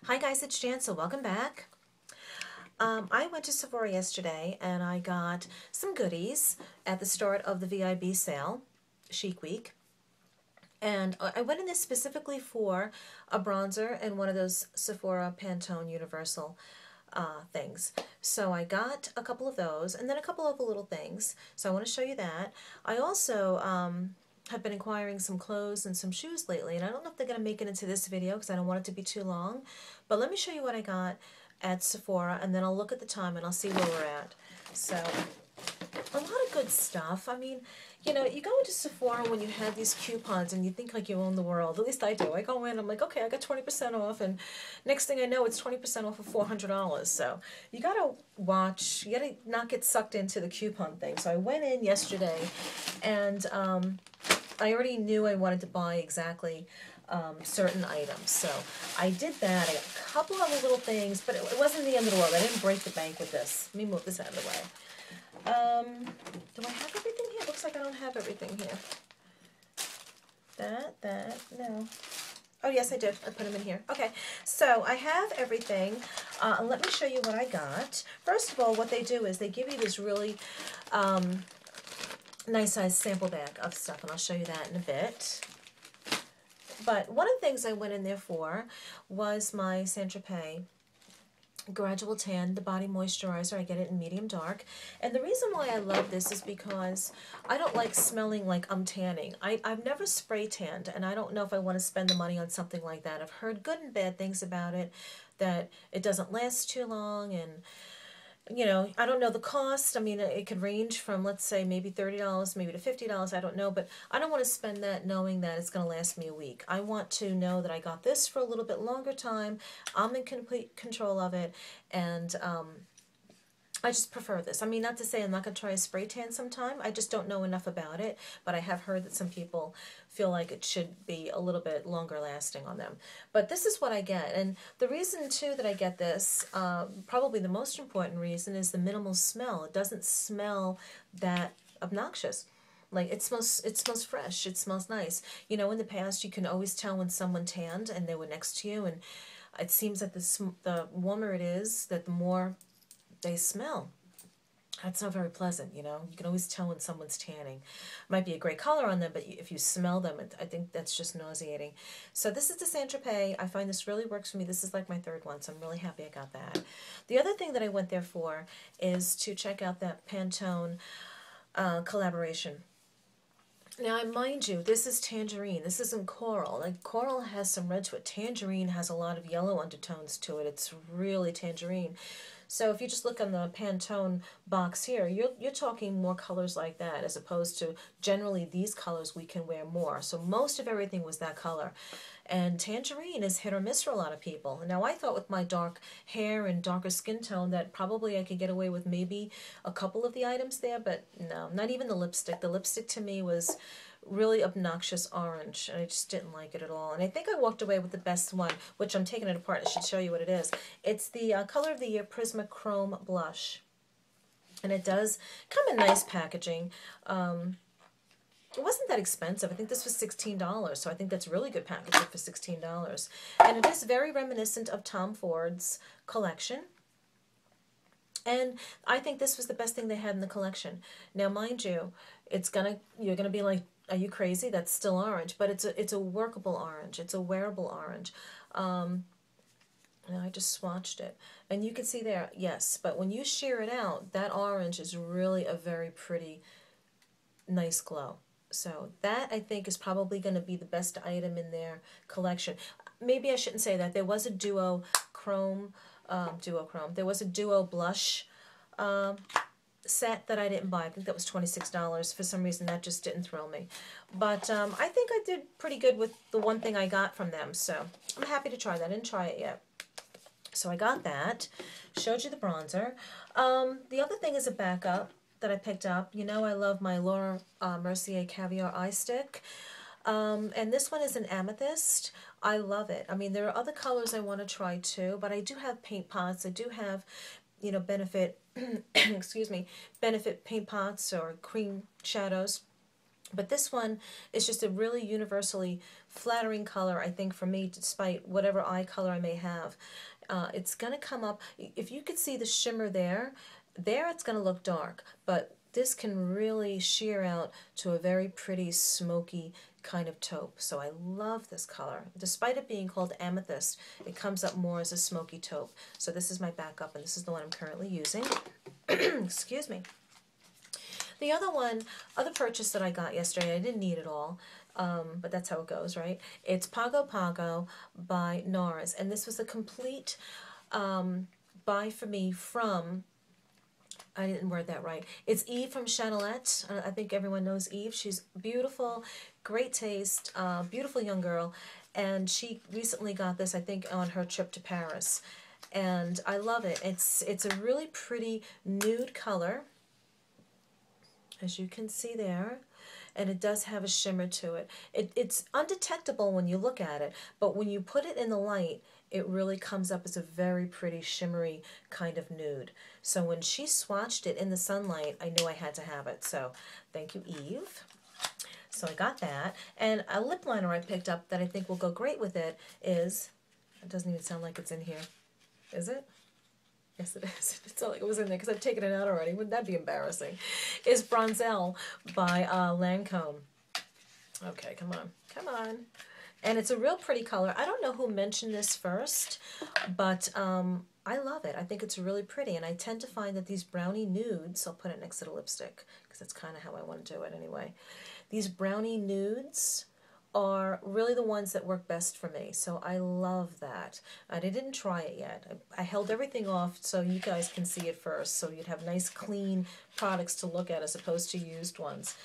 Hi guys, it's Jan, so welcome back. I went to Sephora yesterday and I got some goodies at the start of the VIB sale, Chic Week. And I went in this specifically for a bronzer and one of those Sephora Pantone Universal things. So I got a couple of those and then a couple of little things. So I want to show you that. I also have been acquiring some clothes and some shoes lately, and I don't know if they're going to make it into this video because I don't want it to be too long. But let me show you what I got at Sephora, and then I'll look at the time and I'll see where we're at. So a lot of good stuff. I mean, you know, you go into Sephora when you have these coupons and you think like you own the world. At least I do. I go in, I'm like, okay, I got 20% off, and next thing I know, it's 20% off of $400. So you gotta watch, you gotta not get sucked into the coupon thing. So I went in yesterday, and I already knew I wanted to buy exactly certain items. So I did that. I got a couple other little things, but it wasn't the end of the world. I didn't break the bank with this. Let me move this out of the way. Do I have everything here? Looks like I don't have everything here. No. Oh, yes, I did. I put them in here. Okay, so I have everything. Let me show you what I got. First of all, what they do is they give you this really nice size sample bag of stuff, and I'll show you that in a bit. But one of the things I went in there for was my Saint-Tropez Gradual Tan, the body moisturizer. I get it in medium dark. And the reason why I love this is because I don't like smelling like I'm tanning. I've never spray tanned, and I don't know if I want to spend the money on something like that. I've heard good and bad things about it, that it doesn't last too long, and you know, I don't know the cost. I mean, it could range from, let's say, maybe $30, maybe to $50. I don't know, but I don't want to spend that knowing that it's going to last me a week. I want to know that I got this for a little bit longer time. I'm in complete control of it, and I just prefer this. I mean, not to say I'm not going to try a spray tan sometime. I just don't know enough about it, but I have heard that some people feel like it should be a little bit longer lasting on them. But this is what I get. And the reason, too, that I get this, probably the most important reason, is the minimal smell. It doesn't smell that obnoxious. Like, it smells fresh. It smells nice. You know, in the past, you can always tell when someone tanned and they were next to you, and it seems that the warmer it is, that the more they smell. That's not very pleasant, you know. You can always tell when someone's tanning. Might be a great color on them, but if you smell them, I think that's just nauseating. So this is the Saint-Tropez. I find this really works for me. This is like my third one, so I'm really happy I got that. The other thing that I went there for is to check out that Pantone collaboration. Now, mind you, this is tangerine. This isn't coral. Like, coral has some red to it. Tangerine has a lot of yellow undertones to it. It's really tangerine. So if you just look on the Pantone box here, you're talking more colors like that, as opposed to generally these colors we can wear more. So most of everything was that color. And tangerine is hit or miss for a lot of people. Now, I thought with my dark hair and darker skin tone that probably I could get away with maybe a couple of the items there, but no, not even the lipstick. The lipstick to me was really obnoxious orange, and I just didn't like it at all. And I think I walked away with the best one, which I'm taking it apart. I should show you what it is. It's the Color of the Year Prisma Chrome Blush, and it does come in nice packaging. It wasn't that expensive. I think this was $16, so I think that's really good packaging for $16. And it is very reminiscent of Tom Ford's collection. And I think this was the best thing they had in the collection. Now, mind you, you're gonna be like, are you crazy? That's still orange, but it's a workable orange. It's a wearable orange. And I just swatched it, and you can see there, yes. But when you shear it out, that orange is really a very pretty, nice glow. So that, I think, is probably going to be the best item in their collection. Maybe I shouldn't say that. There was a duo chrome. There was a duo blush set that I didn't buy. I think that was $26. For some reason, that just didn't thrill me. But I think I did pretty good with the one thing I got from them. So I'm happy to try that. I didn't try it yet. So I got that. Showed you the bronzer. The other thing is a backup that I picked up. You know, I love my Laura Mercier Caviar Eye Stick. And this one is an amethyst. I love it. I mean, there are other colors I want to try too, but I do have paint pots. I do have, you know, Benefit, excuse me, Benefit paint pots or cream shadows. But this one is just a really universally flattering color, I think, for me, despite whatever eye color I may have. It's going to come up, if you could see the shimmer there it's going to look dark, but this can really sheer out to a very pretty smoky kind of taupe. So I love this color. Despite it being called amethyst, it comes up more as a smoky taupe. So this is my backup, and this is the one I'm currently using. Excuse me. The other purchase that I got yesterday, I didn't need it all, but that's how it goes, right? It's Pago Pago by NARS, and this was a complete buy for me from, I didn't word that right. It's Eve from Chanelette. I think everyone knows Eve. She's beautiful, great taste, beautiful young girl, and she recently got this, I think, on her trip to Paris, and I love it. It's a really pretty nude color, as you can see there, and it does have a shimmer to it. It's undetectable when you look at it, but when you put it in the light, it really comes up as a very pretty shimmery kind of nude. So when she swatched it in the sunlight, I knew I had to have it. So thank you, Eve. So I got that. And a lip liner I picked up that I think will go great with it is, it doesn't even sound like it's in here. Is it? Yes, it is. It sounded like it was in there because I've taken it out already. Wouldn't that be embarrassing? Is Bronzelle by Lancome. Okay, come on. Come on. And it's a real pretty color. I don't know who mentioned this first, but I love it. I think it's really pretty. And I tend to find that these brownie nudes, I'll put it next to the lipstick because that's kind of how I want to do it anyway. These brownie nudes are really the ones that work best for me. So I love that. I didn't try it yet. I held everything off so you guys can see it first, so you'd have nice, clean products to look at as opposed to used ones.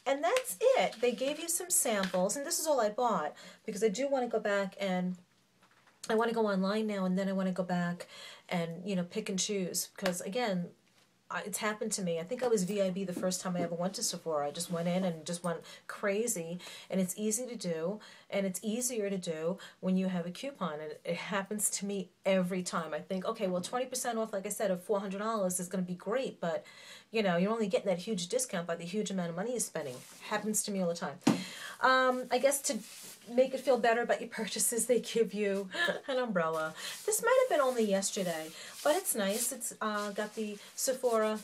And that's it. They gave you some samples, and this is all I bought because I do want to go back and I want to go online now, and then I want to go back and, you know, pick and choose because, again, it's happened to me. I think I was VIB the first time I ever went to Sephora. I just went in and just went crazy, and it's easy to do, and it's easier to do when you have a coupon, and it happens to me every time. I think, okay, well, 20% off, like I said, of $400 is going to be great, but, you know, you're only getting that huge discount by the huge amount of money you're spending. Happens to me all the time. I guess to make it feel better about your purchases, they give you an umbrella. This might have been only yesterday, but it's nice. It's got the Sephora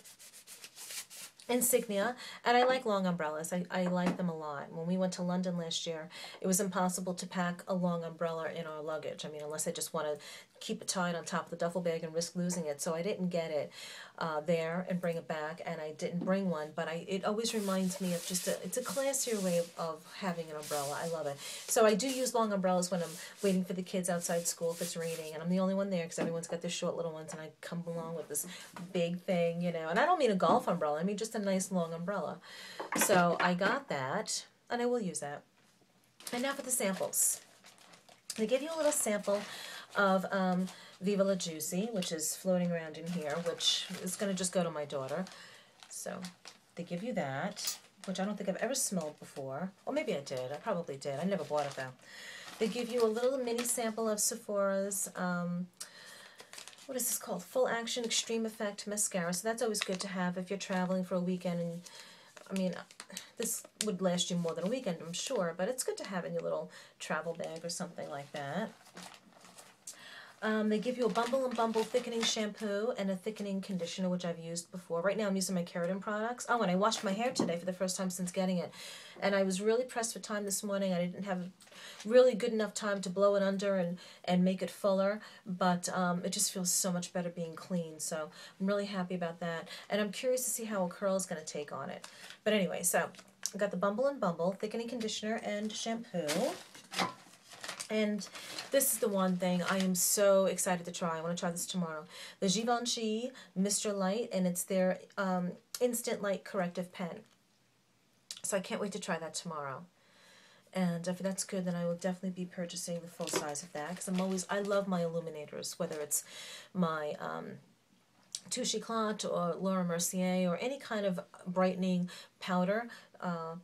insignia, and I like long umbrellas. I like them a lot. When we went to London last year, it was impossible to pack a long umbrella in our luggage. I mean, unless I just want to keep it tied on top of the duffel bag and risk losing it. So I didn't get it there and bring it back, and I didn't bring one, but it always reminds me of just it's a classier way of having an umbrella. I love it. So I do use long umbrellas when I'm waiting for the kids outside school if it's raining, and I'm the only one there because everyone's got their short little ones, and I come along with this big thing, you know, and I don't mean a golf umbrella. I mean just a nice long umbrella. So I got that, and I will use that. And now for the samples. They give you a little sample of Viva La Juicy, which is floating around in here, which is going to just go to my daughter. So they give you that, which I don't think I've ever smelled before. Or maybe I did. I probably did. I never bought it, though. They give you a little mini sample of Sephora's, what is this called? Full Action Extreme Effect Mascara. So that's always good to have if you're traveling for a weekend. And I mean, this would last you more than a weekend, I'm sure, but it's good to have in your little travel bag or something like that. They give you a Bumble & Bumble thickening shampoo and a thickening conditioner, which I've used before. Right now I'm using my keratin products. Oh, and I washed my hair today for the first time since getting it. And I was really pressed for time this morning. I didn't have really good enough time to blow it under and make it fuller, but it just feels so much better being clean. So I'm really happy about that. And I'm curious to see how a curl is going to take on it. But anyway, so I got the Bumble & Bumble thickening conditioner and shampoo. And this is the one thing I am so excited to try. I want to try this tomorrow. The Givenchy Mr. Light, and it's their Instant Light Corrective Pen. So I can't wait to try that tomorrow. And if that's good, then I will definitely be purchasing the full size of that. Because I love my illuminators, whether it's my Touche Éclat or Laura Mercier or any kind of brightening powder.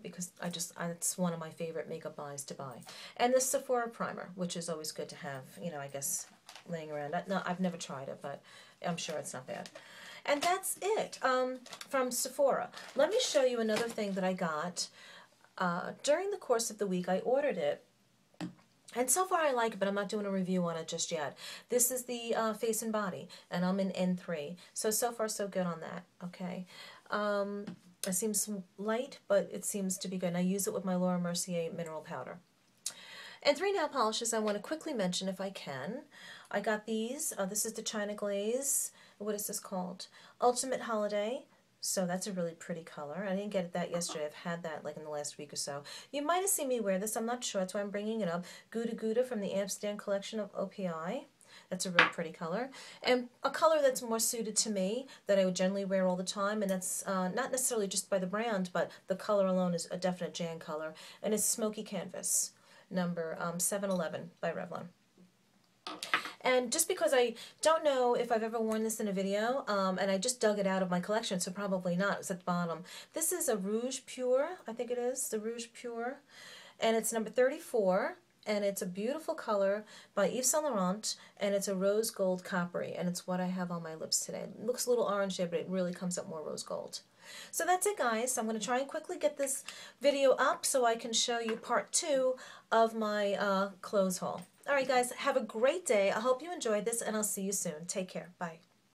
Because it's one of my favorite makeup buys to buy. And the Sephora primer, which is always good to have, you know, I guess, laying around. No, I've never tried it, but I'm sure it's not bad. And that's it from Sephora. Let me show you another thing that I got. During the course of the week, I ordered it, And so far I like it, but I'm not doing a review on it just yet. This is the Face and Body, and I'm in N3. So far so good on that, okay? It seems light, but it seems to be good. And I use it with my Laura Mercier mineral powder. And 3 nail polishes I want to quickly mention if I can. I got these. This is the China Glaze. What is this called? Ultimate Holiday. So that's a really pretty color. I didn't get that yesterday. I've had that like in the last week or so. You might have seen me wear this. I'm not sure. That's why I'm bringing it up. Gouda Gouda from the Amsterdam collection of OPI. That's a real pretty color. And a color that's more suited to me that I would generally wear all the time. And that's not necessarily just by the brand, but the color alone is a definite Jan color. And it's Smoky Canvas, number 711 by Revlon. And just because I don't know if I've ever worn this in a video, and I just dug it out of my collection, so probably not. It's at the bottom. This is a Rouge Pure, I think it is, the Rouge Pure. And it's number 34, and it's a beautiful color by Yves Saint Laurent, and it's a rose gold coppery, and it's what I have on my lips today. It looks a little orange there, but it really comes up more rose gold. So that's it, guys. So I'm going to try and quickly get this video up so I can show you part 2 of my clothes haul. All right, guys, have a great day. I hope you enjoyed this, and I'll see you soon. Take care. Bye.